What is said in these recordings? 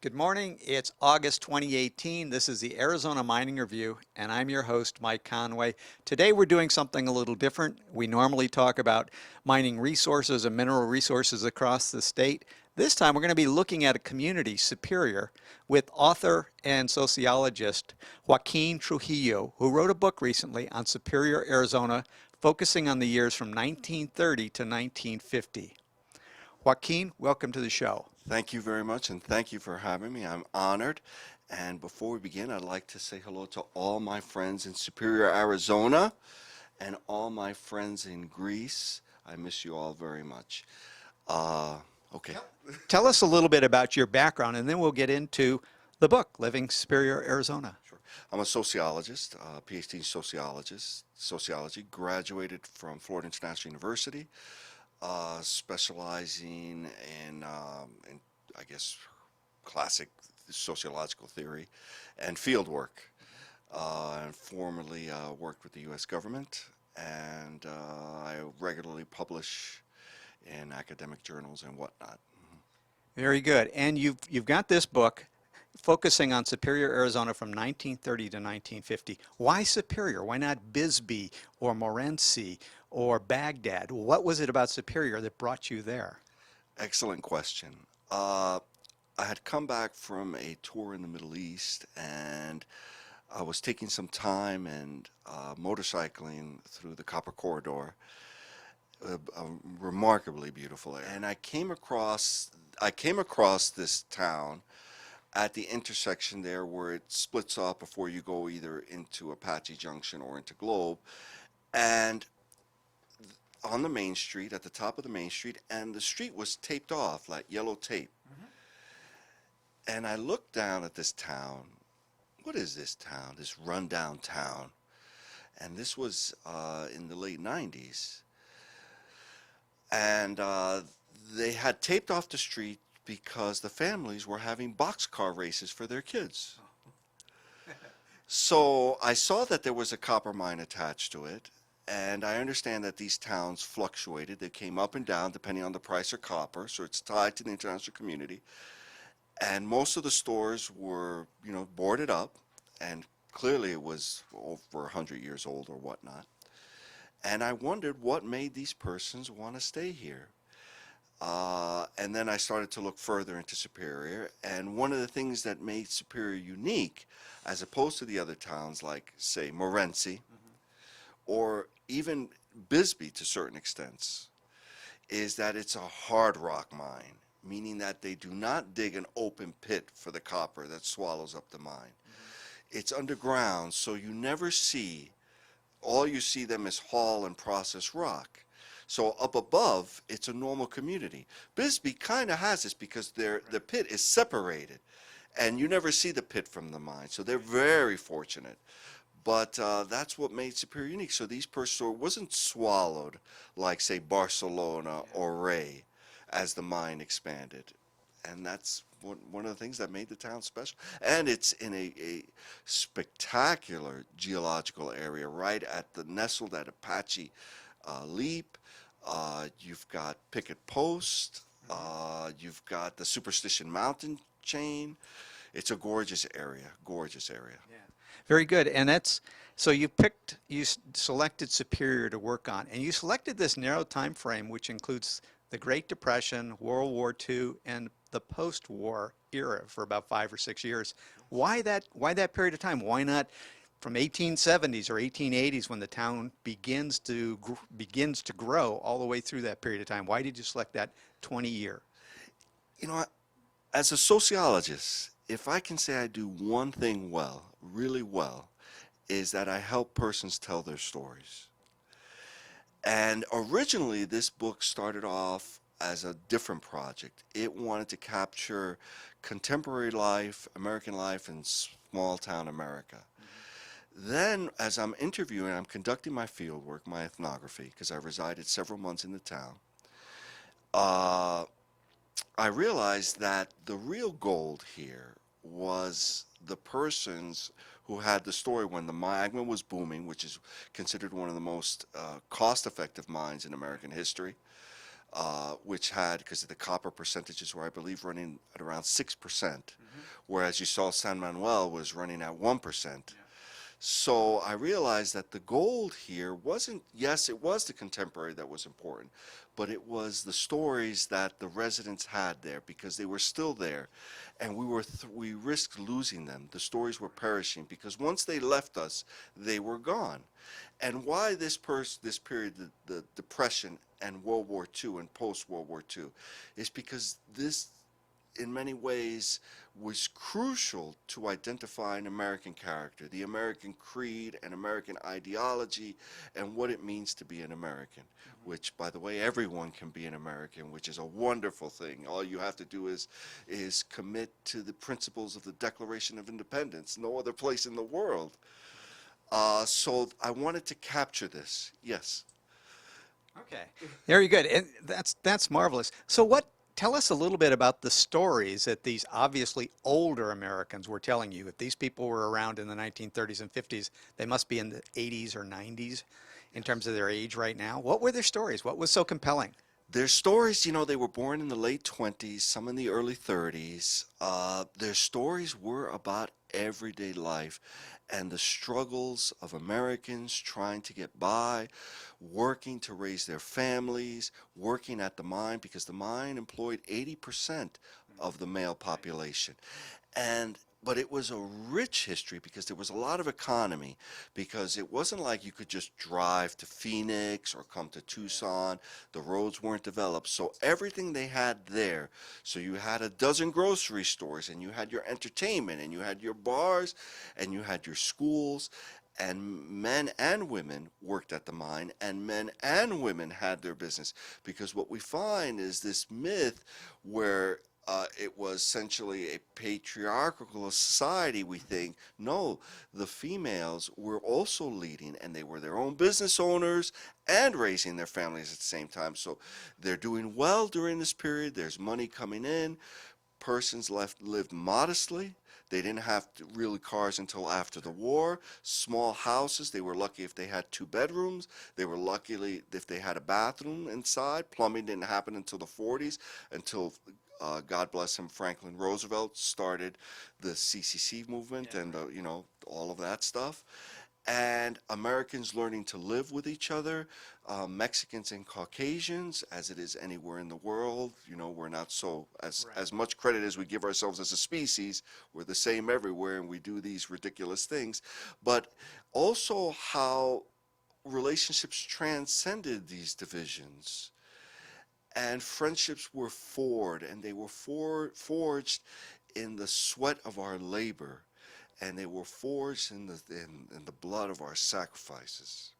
Good morning. It's August 2018. This is the Arizona Mining Review, and I'm your host, Mike Conway. Today we're doing something a little different. We normally talk about mining resources and mineral resources across the state. This time we're going to be looking at a community, Superior, with author and sociologist Joaquin Trujillo, who wrote a book recently on Superior, Arizona, focusing on the years from 1930 to 1950. Joaquin, welcome to the show. Thank you very much, and thank you for having me. I'm honored. And before we begin, I'd like to say hello to all my friends in Superior, Arizona, and all my friends in Greece. I miss you all very much. Uh, okay. Tell us a little bit about your background, and then we'll get into the book, Living Superior, Arizona. Sure. I'm a sociologist, Ph.D. Sociology, graduated from Florida International University, specializing in, I guess, classic sociological theory and field work. And formerly worked with the U.S. government, and I regularly publish in academic journals and whatnot. Very good. And you've got this book focusing on Superior, Arizona from 1930 to 1950. Why Superior? Why not Bisbee or Morenci or Baghdad? What was it about Superior that brought you there? Excellent question. Uh, I had come back from a tour in the Middle East, and I was taking some time and motorcycling through the Copper Corridor, a remarkably beautiful area. And I came across this town at the intersection there where it splits off before you go either into Apache Junction or into Globe, and on the main street, at the top of the main street, and the street was taped off like yellow tape. And I looked down at this town. What is this town? This rundown town. And this was in the late 90s. And they had taped off the street because the families were having boxcar races for their kids. So I saw that there was a copper mine attached to it, and I understand that these towns fluctuated. They came up and down depending on the price of copper, so it's tied to the international community. And most of the stores were, boarded up, and clearly it was over 100 years old or whatnot. And I wondered what made these persons want to stay here. And then I started to look further into Superior, and one of the things that made Superior unique, as opposed to the other towns like, say, Morenci, or even Bisbee to certain extents, is that it's a hard rock mine, meaning that they do not dig an open pit for the copper that swallows up the mine. It's underground, so you never see, all you see them is haul and process rock. So up above, it's a normal community. Bisbee kind of has this because the pit is separated, and you never see the pit from the mine. So they're very fortunate. But that's what made Superior unique. So these persons wasn't swallowed like, say, Barcelona or Ray as the mine expanded. And that's one of the things that made the town special. And it's in a spectacular geological area, right at the nestled at Apache Leap. You've got Picket Post. You've got the Superstition Mountain chain. It's a gorgeous area, gorgeous area. Yeah. Very good. And so you selected Superior to work on, and you selected this narrow time frame, which includes the Great Depression, World War II, and the post-war era for about 5 or 6 years. Why that period of time? Why not from 1870s or 1880s when the town begins to grow all the way through that period of time? Why did you select that 20-year? You know, as a sociologist, if I can say I do one thing well, really well, is that I help persons tell their stories. And originally, this book started off as a different project. It wanted to capture contemporary life, American life in small town America. Then, as I'm interviewing, I'm conducting my field work, my ethnography, because I resided several months in the town. Uh, I realized that the real gold here was the persons who had the story when the magma was booming, which is considered one of the most cost-effective mines in American history. which had, because the copper percentages were, I believe, running at around 6%, whereas you saw San Manuel was running at 1%. So I realized that the gold here wasn't, yes, it was the contemporary that was important, but it was the stories that the residents had there because they were still there, and we risked losing them. The stories were perishing because once they left us, they were gone. And why this period, the Depression and World War II and post World War II, is because this in many ways was crucial to identifying American character, the American creed and American ideology, and what it means to be an American. Which, by the way, everyone can be an American, which is a wonderful thing. All you have to do is commit to the principles of the Declaration of Independence. No other place in the world. So I wanted to capture this. Yes. Okay, very good, and that's marvelous. So what? Tell us a little bit about the stories that these obviously older Americans were telling you. If these people were around in the 1930s and 50s, they must be in the 80s or 90s in terms of their age right now. What were their stories? What was so compelling? Their stories, they were born in the late 20s, some in the early 30s. Their stories were about everyday life and the struggles of Americans trying to get by, working to raise their families, working at the mine because the mine employed 80% of the male population. And but it was a rich history because there was a lot of economy, because it wasn't like you could just drive to Phoenix or come to Tucson. The roads weren't developed, so everything they had there. So you had a dozen grocery stores, and you had your entertainment, and you had your bars, and you had your schools, and men and women worked at the mine, and men and women had their business. Because what we find is this myth where it was essentially a patriarchal society, we think. No, the females were also leading, and they were their own business owners and raising their families at the same time. So they're doing well during this period. There's money coming in. Persons lived modestly. They didn't have really cars until after the war. Small houses. They were lucky if they had 2 bedrooms. They were lucky if they had a bathroom inside. Plumbing didn't happen until the 40s, until God bless him, Franklin Roosevelt started the CCC movement, and all of that stuff. And Americans learning to live with each other, Mexicans and Caucasians, as it is anywhere in the world. We're not so, as much credit as we give ourselves as a species, we're the same everywhere, and we do these ridiculous things. But also how relationships transcended these divisions, and friendships were forged, and they were forged in the sweat of our labor, and they were forged in the blood of our sacrifices.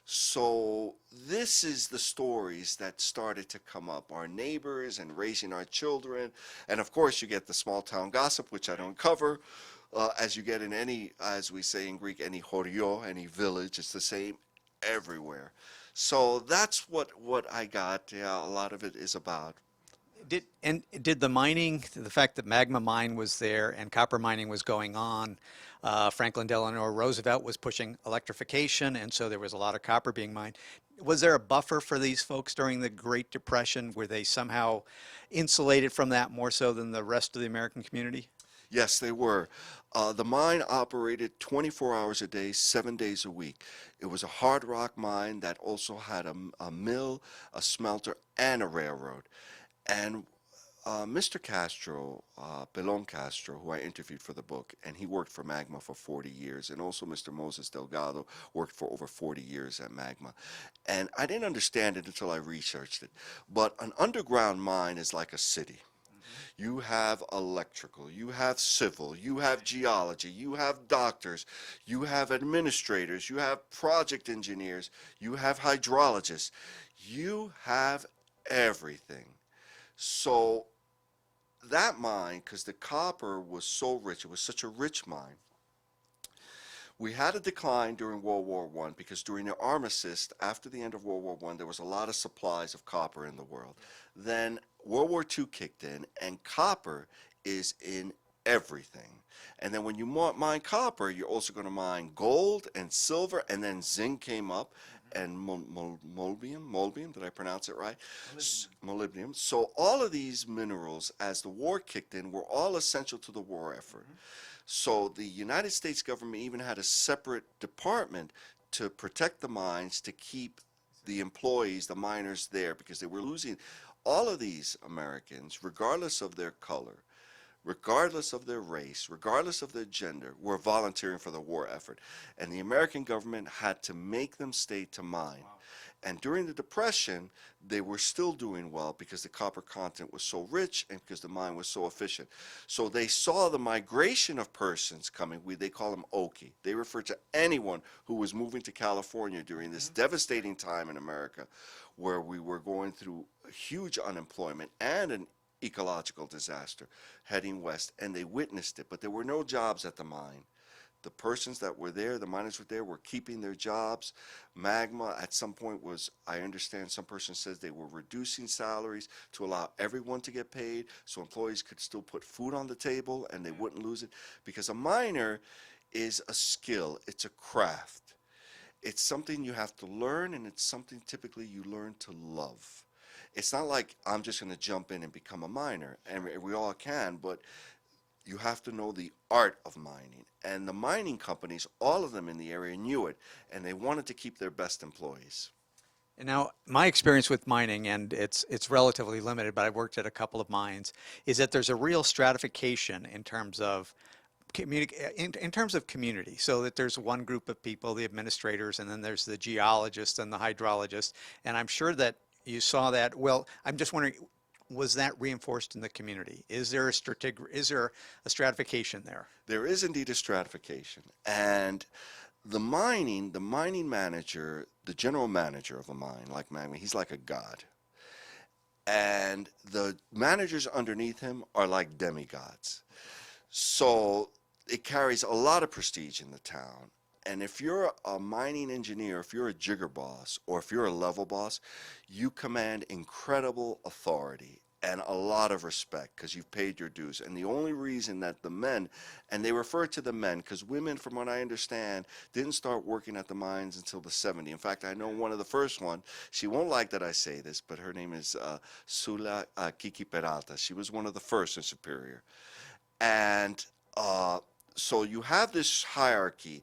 So this is the stories that started to come up, our neighbors and raising our children. And of course you get the small town gossip, which I don't cover, as you get in any, as we say in Greek, any horio, any village. It's the same everywhere. So that's what I got. Yeah, a lot of it is about. Did the mining, the fact that magma mine was there and copper mining was going on, Franklin Delano Roosevelt was pushing electrification, and so there was a lot of copper being mined. Was there a buffer for these folks during the Great Depression? Were they somehow insulated from that more so than the rest of the American community? Yes, they were. The mine operated 24 hours a day, 7 days a week. It was a hard rock mine that also had a mill, a smelter, and a railroad. And Mr. Castro, Pelon Castro, who I interviewed for the book, and he worked for Magma for 40 years, and also Mr. Moses Delgado worked for over 40 years at Magma. And I didn't understand it until I researched it. But an underground mine is like a city. You have electrical, you have civil, you have geology, you have doctors, you have administrators, you have project engineers, you have hydrologists, you have everything. So that mine, because the copper was so rich, it was such a rich mine. We had a decline during World War I because during the armistice, after the end of World War I, there was a lot of supplies of copper in the world. Then World War II kicked in, and copper is in everything. And then when you mine copper, you're also going to mine gold and silver, and then zinc came up, and molybdenum, did I pronounce it right? Molybdenum. So all of these minerals, as the war kicked in, were all essential to the war effort. So the United States government even had a separate department to protect the mines, to keep the employees, the miners there, because they were losing all of these Americans, regardless of their color, regardless of their race, regardless of their gender, were volunteering for the war effort. And the American government had to make them stay to mine. And during the Depression, they were still doing well because the copper content was so rich and because the mine was so efficient. So they saw the migration of persons coming. They call them Okie. They refer to anyone who was moving to California during this devastating time in America, where we were going through huge unemployment and an ecological disaster heading west, and they witnessed it. But there were no jobs at the mine. The persons that were there, the miners were there, were keeping their jobs. Magma at some point was, I understand some person says they were reducing salaries to allow everyone to get paid so employees could still put food on the table and they wouldn't lose it. Because a miner is a skill, it's a craft. It's something you have to learn, and it's something typically you learn to love. It's not like I'm just going to jump in and become a miner, and we all can, but you have to know the art of mining. And the mining companies, all of them in the area, knew it, and they wanted to keep their best employees. And now, my experience with mining, and it's relatively limited, but I've worked at a couple of mines, is that there's a real stratification in terms of in terms of community. So that there's one group of people, the administrators, and then there's the geologists and the hydrologists. And I'm sure that you saw that. Well, I'm just wondering, was that reinforced in the community? Is there a stratification there? There is indeed a stratification, and the mining manager, the general manager of a mine, like Magma, he's like a god. And the managers underneath him are like demigods. So it carries a lot of prestige in the town. And if you're a mining engineer, if you're a jigger boss, or if you're a level boss, you command incredible authority and a lot of respect because you've paid your dues. And the only reason that the men, and they refer to the men because women, from what I understand, didn't start working at the mines until the 70s. In fact, I know one of the first one. She won't like that I say this, but her name is Sula Kiki Peralta. She was one of the first in Superior. And so you have this hierarchy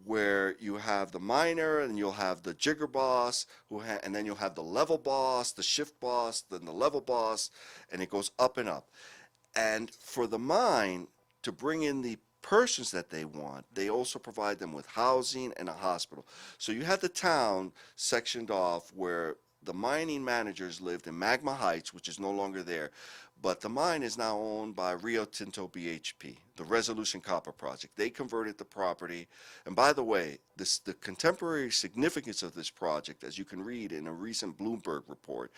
where you have the miner and you'll have the jigger boss and then you'll have the level boss, the shift boss, then the level boss, and it goes up and up. And for the mine to bring in the persons that they want, they also provide them with housing and a hospital. So you had the town sectioned off where the mining managers lived in Magma Heights, which is no longer there, but the mine is now owned by Rio Tinto BHP, the Resolution Copper Project. They converted the property. And by the way, the contemporary significance of this project, as you can read in a recent Bloomberg report,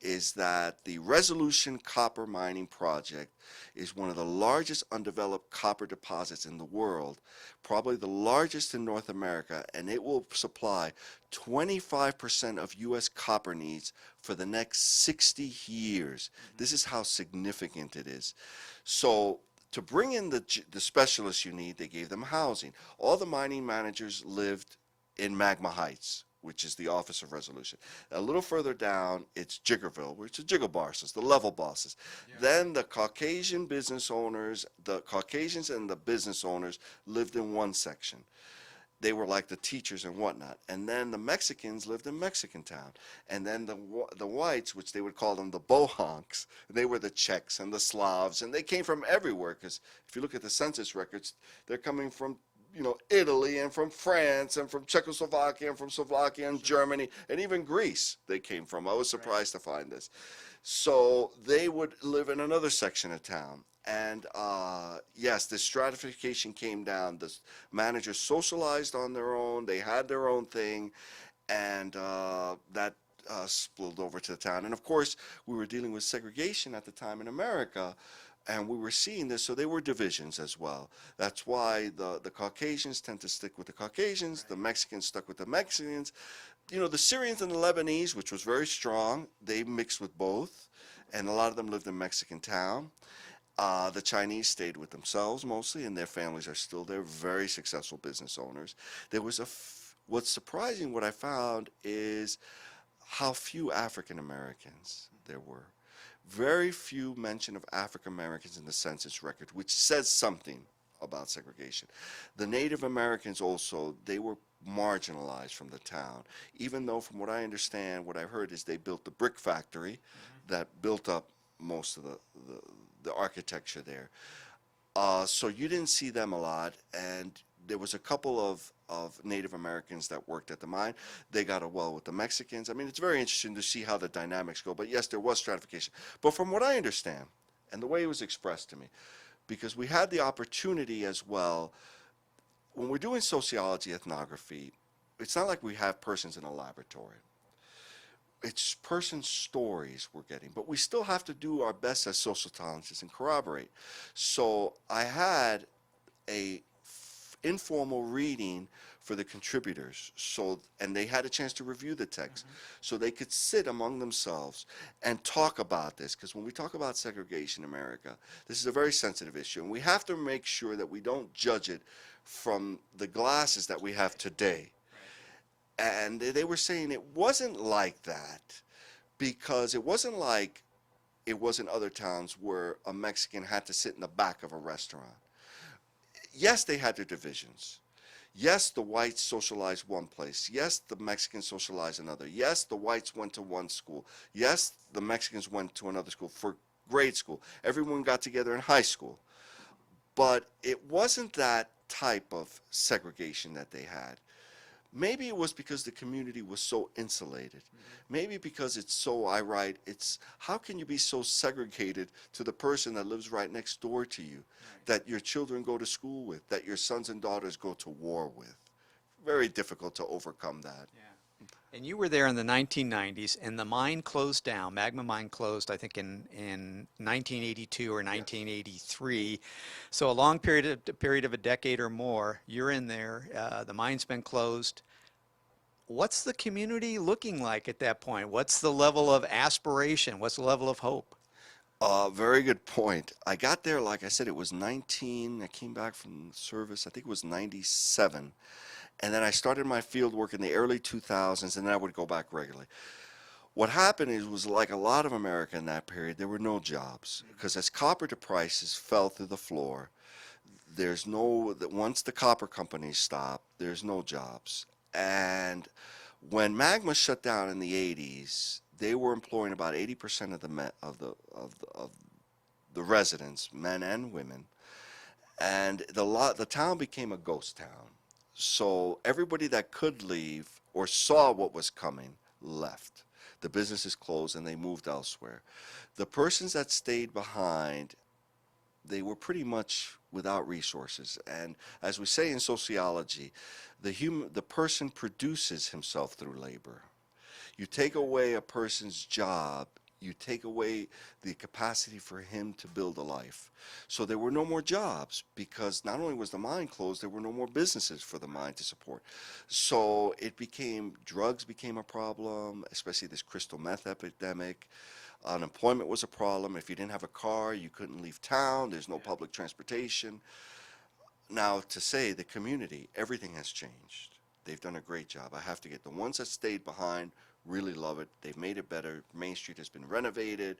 is that the Resolution Copper Mining Project is one of the largest undeveloped copper deposits in the world, probably the largest in North America, and it will supply 25% of U.S. copper needs for the next 60 years. This is how significant it is. So to bring in the specialists you need, they gave them housing. All the mining managers lived in Magma Heights, which is the Office of Resolution. A little further down, it's Jiggerville, which is jiggle bosses, the level bosses. Yeah. Then the Caucasian business owners, the Caucasians and the business owners lived in one section. They were like the teachers and whatnot. And then the Mexicans lived in Mexican Town. And then the whites, which they would call them the Bohonks, they were the Czechs and the Slavs, and they came from everywhere. Because if you look at the census records, they're coming from Italy and from France and from Czechoslovakia and from Slovakia and Germany and even Greece they came from. I was surprised to find this. So they would live in another section of town. And yes, the stratification came down. The managers socialized on their own. They had their own thing. And that spilled over to the town. And of course, we were dealing with segregation at the time in America. And we were seeing this, so they were divisions as well. That's why the Caucasians tend to stick with the Caucasians, the Mexicans stuck with the Mexicans. The Syrians and the Lebanese, which was very strong, they mixed with both, and a lot of them lived in Mexican Town. The Chinese stayed with themselves mostly, and their families are still there, very successful business owners. There was What's surprising, what I found, is how few African Americans there were. Very few mention of African Americans in the census record, which says something about segregation. The Native Americans also, they were marginalized from the town, even though from what I understand, what I've heard is they built the brick factory that built up most of the architecture there. So you didn't see them a lot, and there was a couple of Native Americans that worked at the mine. They got along with the Mexicans. I mean, it's very interesting to see how the dynamics go. But yes, there was stratification. But from what I understand, and the way it was expressed to me, because we had the opportunity as well, when we're doing sociology ethnography, it's not like we have persons in a laboratory. It's person stories we're getting, but we still have to do our best as social scientists and corroborate. So I had a informal reading for the contributors, so and they had a chance to review the text, so they could sit among themselves and talk about this. Because when we talk about segregation in America, this is a very sensitive issue, and we have to make sure that we don't judge it from the glasses that we have today. And they were saying it wasn't like that, because it wasn't like it was in other towns where a Mexican had to sit in the back of a restaurant. Yes, they had their divisions. Yes, the whites socialized one place. Yes, the Mexicans socialized another. Yes, the whites went to one school. Yes, the Mexicans went to another school for grade school. Everyone got together in high school. But it wasn't that type of segregation that they had. Maybe it was because the community was so insulated. Maybe because it's so, I write, it's how can you be so segregated to the person that lives right next door to you, that your children go to school with, that your sons and daughters go to war with? Very difficult to overcome that. And you were there in the 1990s, and the mine closed down. Magma Mine closed, I think, in 1982 or 1983. So a long period of a decade or more. You're in there. The mine's been closed. What's the community looking like at that point? What's the level of aspiration? What's the level of hope? Very good point. I got there, like I said, it was 19. I came back from service, I think it was 97. And then I started my field work in the early 2000s, and then I would go back regularly. What happened is, was like a lot of America in that period, there were no jobs. Because as copper prices fell through the floor, there's no, once the copper companies stopped, there's no jobs. And when Magma shut down in the 80s, they were employing about 80% of the residents, men and women, and the town became a ghost town. So everybody that could leave or saw what was coming left. The businesses closed and they moved elsewhere. The persons that stayed behind, they were pretty much without resources. And as we say in sociology, the person produces himself through labor. You take away a person's job, you take away the capacity for him to build a life. So there were no more jobs, because not only was the mine closed, there were no more businesses for the mine to support. So drugs became a problem, especially this crystal meth epidemic. Unemployment was a problem. If you didn't have a car, you couldn't leave town. There's no public transportation. Now, to say the community, everything has changed. They've done a great job. I have to get the ones that stayed behind, really love it. They've made it better. Main Street has been renovated.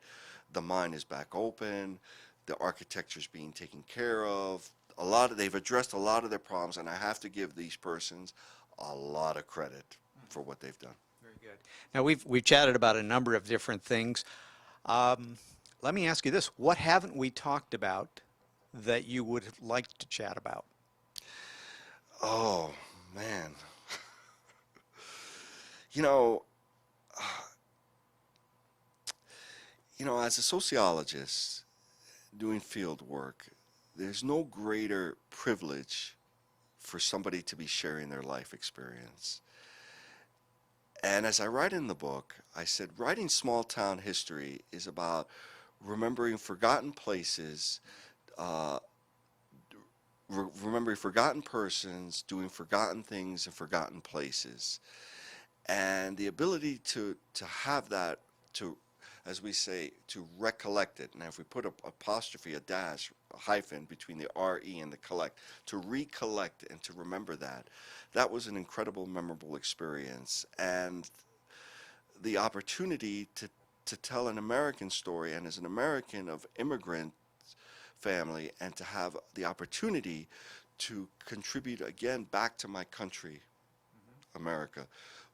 The mine is back open. The architecture is being taken care of. They've addressed a lot of their problems, and I have to give these persons a lot of credit for what they've done. Very good. Now we've chatted about a number of different things. Um, Let me ask you this: what haven't we talked about that you would like to chat about? Oh, man. You know, as a sociologist doing field work, there's no greater privilege for somebody to be sharing their life experience. And as I write in the book, I said writing small town history is about remembering forgotten places, uh, remembering forgotten persons, doing forgotten things in forgotten places. And the ability to have that, to as we say, to recollect it. Now, if we put a apostrophe, a dash, a hyphen between the R-E and the collect, to recollect and to remember that, that was an incredible, memorable experience. And the opportunity to tell an American story, and as an American of immigrant family, and to have the opportunity to contribute again back to my country, America,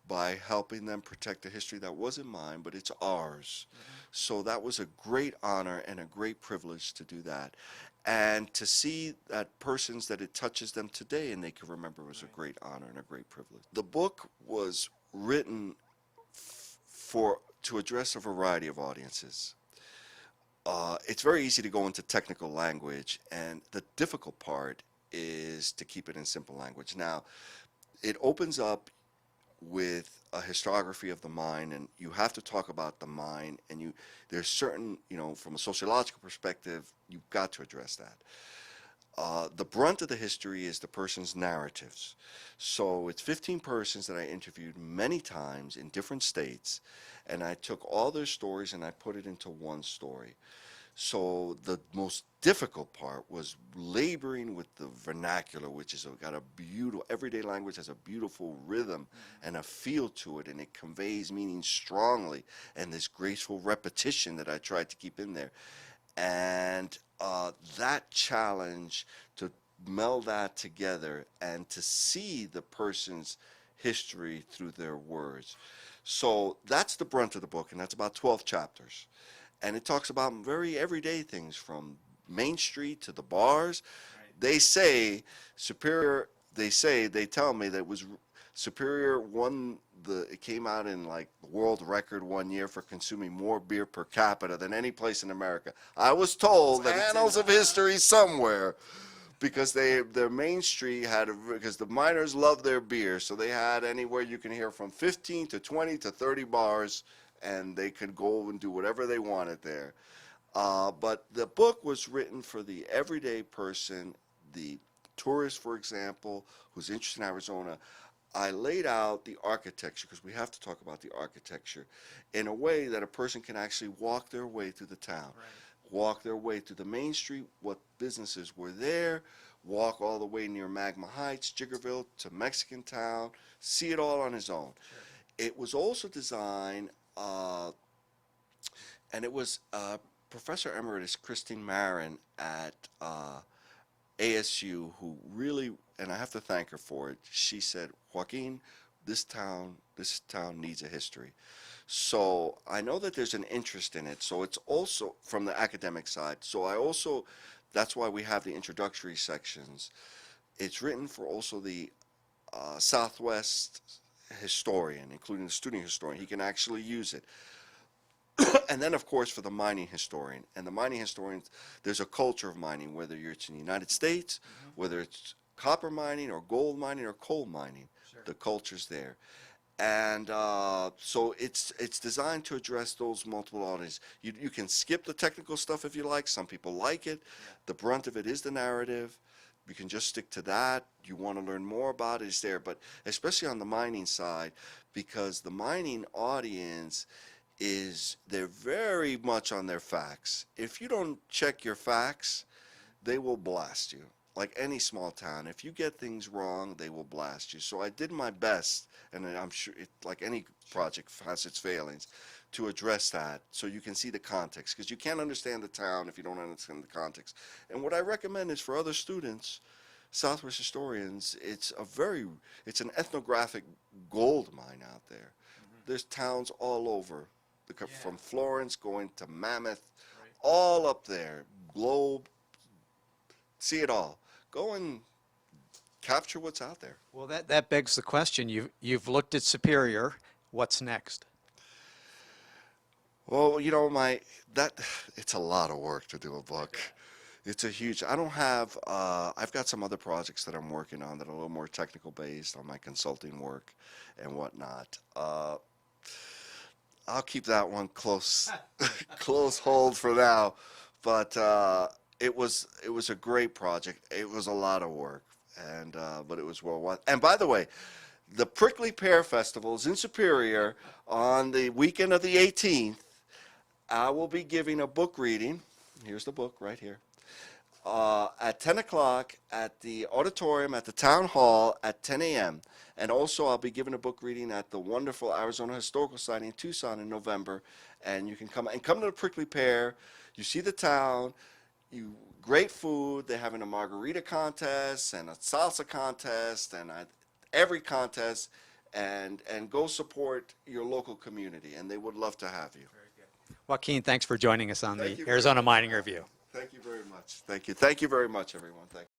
by helping them protect a history that wasn't mine, but it's ours. So that was a great honor and a great privilege to do that. And to see that persons that it touches them today and they can remember was a great honor and a great privilege. The book was written for to address a variety of audiences. It's very easy to go into technical language, and the difficult part is to keep it in simple language. Now, it opens up with a historiography of the mine, and you have to talk about the mine, and there's certain, from a sociological perspective, you've got to address that. The brunt of the history is the person's narratives. So it's 15 persons that I interviewed many times in different states, and I took all their stories and I put it into one story. So the most difficult part was laboring with the vernacular, which is got a beautiful, everyday language has a beautiful rhythm and a feel to it, and it conveys meaning strongly, and this graceful repetition that I tried to keep in there. And that challenge to meld that together and to see the person's history through their words. So that's the brunt of the book, and that's about 12 chapters. And it talks about very everyday things from Main Street to the bars. They say Superior, they tell me that it was Superior won it came out in like the world record one year for consuming more beer per capita than any place in America. I was told that annals of history somewhere, because their Main Street because the miners love their beer, so they had anywhere you can hear from 15 to 20 to 30 bars, and they could go and do whatever they wanted there. But the book was written for the everyday person, the tourist, for example, who's interested in Arizona. I laid out the architecture, because we have to talk about the architecture, in a way that a person can actually walk their way through the town. Walk their way through the Main Street, what businesses were there, walk all the way near Magma Heights, Jiggerville to Mexican Town, see it all on his own. It was also designed, and it was Professor Emeritus Christine Marin at ASU who really, and I have to thank her for it, she said, Joaquin, this town needs a history. So I know that there's an interest in it. So it's also from the academic side. So that's why we have the introductory sections. It's written for also the Southwest historian, including the student historian. He can actually use it. And then, of course, for the mining historian. And the mining historian, there's a culture of mining, whether it's in the United States, whether it's copper mining or gold mining or coal mining. The culture's there. And so it's designed to address those multiple audiences. You can skip the technical stuff if you like. Some people like it. The brunt of it is the narrative. You can just stick to that. You want to learn more about it, it's there. But especially on the mining side, because the mining audience they're very much on their facts. If you don't check your facts, they will blast you. Like any small town, if you get things wrong, they will blast you. So I did my best, and I'm sure, like any project has its failings, to address that so you can see the context. Because you can't understand the town if you don't understand the context. And what I recommend is for other students, Southwest historians, it's an ethnographic gold mine out there. There's towns all over, from Florence going to Mammoth, all up there, Globe, see it all. Go and capture what's out there. Well, that begs the question. You've looked at Superior. What's next? Well, it's a lot of work to do a book. It's a huge, I don't have, I've got some other projects that I'm working on that are a little more technical based on my consulting work and whatnot. I'll keep that one close, close hold for now. But it was a great project. It was a lot of work, but it was well worth. And by the way, the Prickly Pear Festival is in Superior on the weekend of the 18th. I will be giving a book reading. Here's the book right here. At 10 o'clock at the auditorium at the town hall at 10 a.m. And also, I'll be giving a book reading at the wonderful Arizona Historical Society in Tucson in November. And you can come to the Prickly Pear. You see the town. Great food. They're having a margarita contest and a salsa contest and every contest. And go support your local community. And they would love to have you. Joaquin, thanks for joining us on Thank the you very Arizona much. Mining Review. Thank you very much. Thank you. Thank you very much, everyone. Thank you.